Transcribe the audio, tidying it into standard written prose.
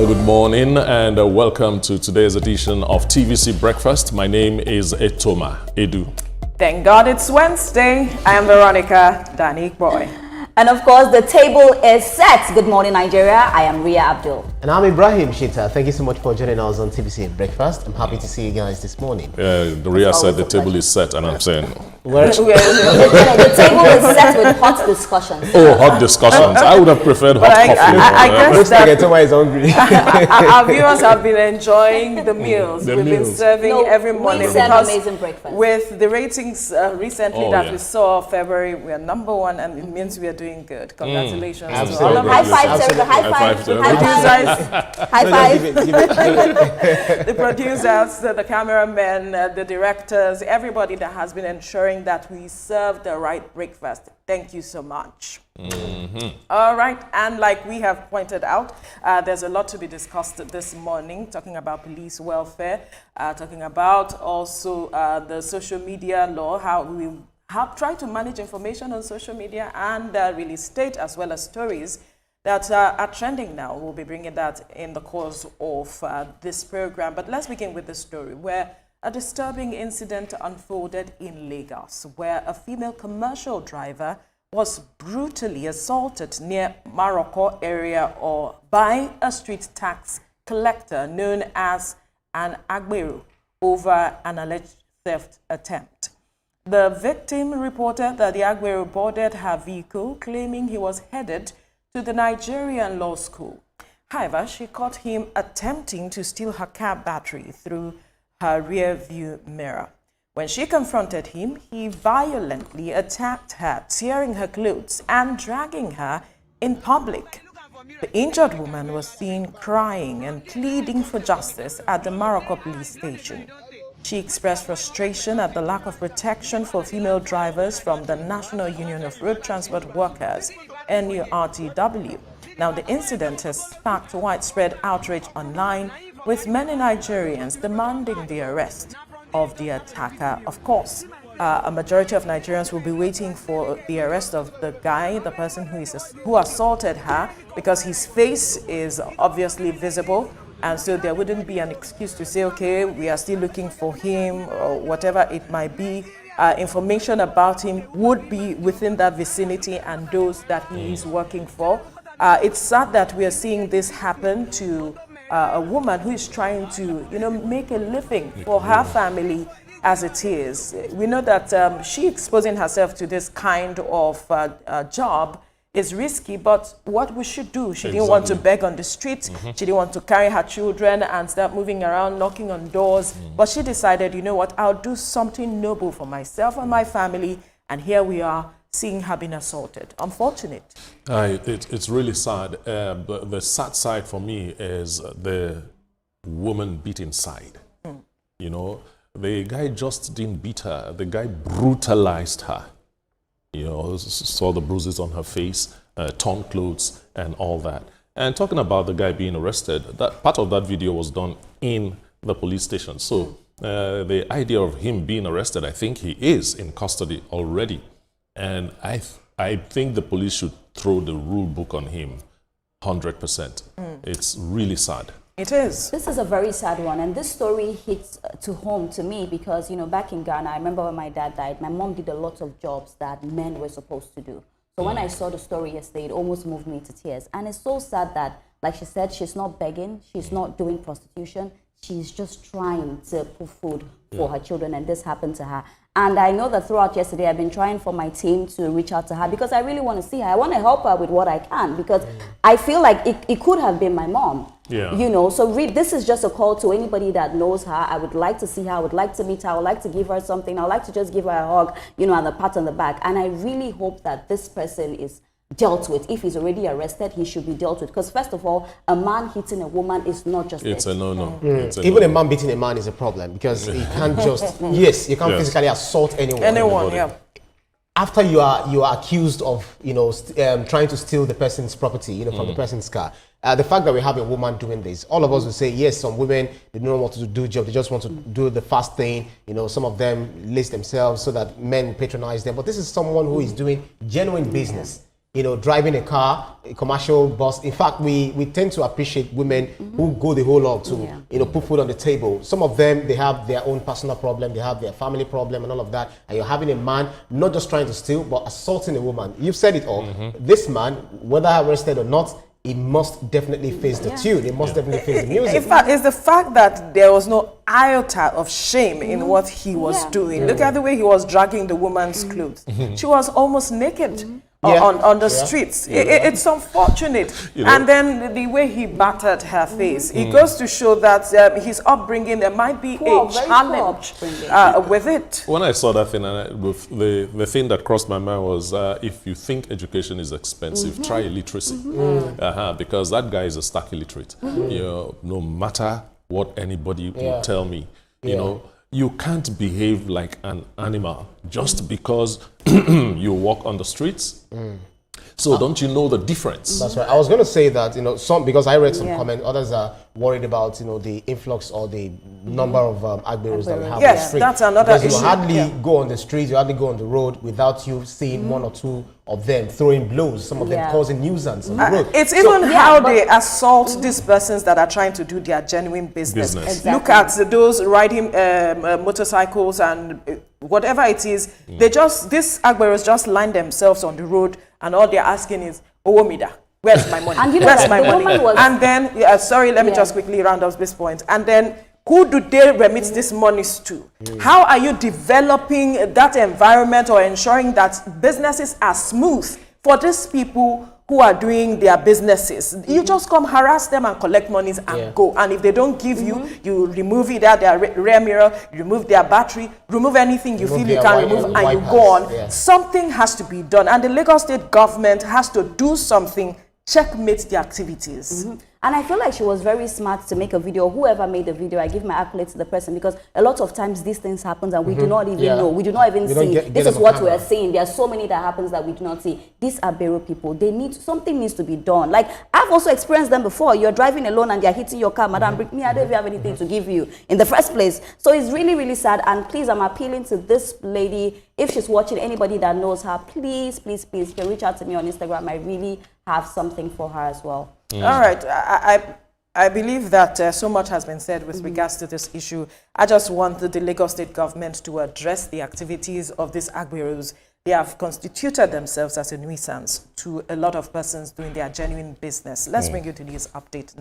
Good morning and welcome to today's edition of TVC Breakfast. My name is Etoma Edu. Thank God it's Wednesday. I am Veronica Danik-Boy. And of course, the table is set. Good morning, Nigeria. I am Ria Abdul. And I'm Ibrahim Shita. Thank you so much for joining us on TVC Breakfast. I'm happy to see you guys this morning. The Ria said the table is set, and I'm saying... The table is set with hot discussions. Oh, hot discussions. I would have preferred hot coffee. I guess that Etoma is hungry. our viewers have been enjoying the meals we've been serving every morning. We serve amazing breakfast. With the ratings recently we saw, February, we are #1, and it means we are doing good. Congratulations to all of us. High five to high five. The producers, the cameramen, the directors, everybody that has been ensuring that we serve the right breakfast. Thank you so much. All right, and like we have pointed out, there's a lot to be discussed this morning, talking about police welfare, talking about also the social media law, how we try to manage information on social media and really state as well as stories that are trending now. We'll be bringing that in the course of this program. But let's begin with the story where a disturbing incident unfolded in Lagos, where a female commercial driver was brutally assaulted near Maroko area or by a street tax collector known as an Agbero over an alleged theft attempt. The victim reported that the Agbero boarded her vehicle, claiming he was headed to the Nigerian law school. However, she caught him attempting to steal her car battery through her rear view mirror. When she confronted him, he violently attacked her, tearing her clothes and dragging her in public. The injured woman was seen crying and pleading for justice at the Maroko police station. She expressed frustration at the lack of protection for female drivers from the National Union of Road Transport Workers, NURTW. Now, the incident has sparked widespread outrage online, with many Nigerians demanding the arrest of the attacker. Of course, a majority of Nigerians will be waiting for the arrest of the guy, the person who assaulted her, because his face is obviously visible. And so there wouldn't be an excuse to say, okay, we are still looking for him or whatever it might be. Information about him would be within that vicinity and those that he is working for. It's sad that we are seeing this happen to a woman who is trying to, make a living for her family as it is. We know that she exposing herself to this kind of job is risky, but what we should do, she didn't want to beg on the street, she didn't want to carry her children and start moving around, knocking on doors, but she decided, you know what, I'll do something noble for myself and my family, and here we are, seeing her being assaulted. Unfortunate. It's really sad. The sad side for me is the woman beaten side. The guy just didn't beat her. The guy brutalized her. Saw the bruises on her face, torn clothes, and all that. And talking about the guy being arrested, that part of that video was done in the police station. So the idea of him being arrested, I think he is in custody already. And I think the police should throw the rule book on him 100%. It's really sad. It is. This is a very sad one, and this story hits to home to me because, back in Ghana, I remember when my dad died, my mom did a lot of jobs that men were supposed to do. So when I saw the story yesterday, it almost moved me to tears. And it's so sad that, like she said, she's not begging, she's not doing prostitution, she's just trying to put food for her children, and this happened to her. And I know that throughout yesterday, I've been trying for my team to reach out to her because I really want to see her. I want to help her with what I can because I feel like it could have been my mom. Yeah. So this is just a call to anybody that knows her. I would like to see her. I would like to meet her. I would like to give her something. I would like to just give her a hug, and a pat on the back. And I really hope that this person is dealt with. If he's already arrested, he should be dealt with. Because first of all, a man hitting a woman is not just it's a no-no. Even a man beating a man is a problem because he can't just you can't physically assault anyone. Yeah. After you are accused of trying to steal the person's property from the person's car, the fact that we have a woman doing this, all of us will say yes. Some women, they don't want to do job, they just want to do the fast thing. Some of them list themselves so that men patronize them. But this is someone who is doing genuine business. driving a car, a commercial bus. In fact, we tend to appreciate women who go the whole log to, put food on the table. Some of them, they have their own personal problem, they have their family problem and all of that. And you're having a man not just trying to steal, but assaulting a woman. You've said it all. This man, whether arrested or not, he must definitely face the tune. He must definitely face the music. In fact, it's the fact that there was no iota of shame in what he was doing. Look at the way he was dragging the woman's clothes. She was almost naked. On the streets. It's unfortunate. And then the way he battered her face, it goes to show that his upbringing, there might be a challenge with it. When I saw that thing, the thing that crossed my mind was, if you think education is expensive, try illiteracy. Because that guy is a stark illiterate. No matter what anybody will tell me, you can't behave like an animal just because you walk on the streets. So don't you know the difference? That's right. I was going to say that, because I read some comments, others are worried about, the influx or the number of Agberos that we have on the street. That's another issue. Because you hardly go on the streets, you hardly go on the road without you seeing one or two of them throwing blows, some of them causing nuisance on the road. It's even how they assault these persons that are trying to do their genuine business. Exactly. Look at those riding motorcycles and whatever it is. These Agberos just line themselves on the road, and all they're asking is, Owomida, where's my money? And where's my money? And then, let me just quickly round up this point. And then, who do they remit these monies to? How are you developing that environment or ensuring that businesses are smooth for these people who are doing their businesses? You just come harass them and collect monies and go. And if they don't give you, you remove either their rear mirror, remove their battery, remove anything you feel you can remove, and you go on. Something has to be done. And the Lagos State government has to do something, checkmate the activities. And I feel like she was very smart to make a video. Whoever made the video, I give my accolades to the person, because a lot of times these things happen and we do not even know. We do not even see. This is what we are saying. There are so many that happens that we do not see. These Agbero people, something needs to be done. Like, I've also experienced them before. You're driving alone and they're hitting your car. Madam, bring me, I don't even have anything to give you in the first place. So it's really, really sad. And please, I'm appealing to this lady. If she's watching, anybody that knows her, please, please, please, you can reach out to me on Instagram. I really have something for her as well. All right. I believe that so much has been said with regards to this issue. I just want the Lagos State government to address the activities of these Agberos. They have constituted themselves as a nuisance to a lot of persons doing their genuine business. Let's bring you to this update now.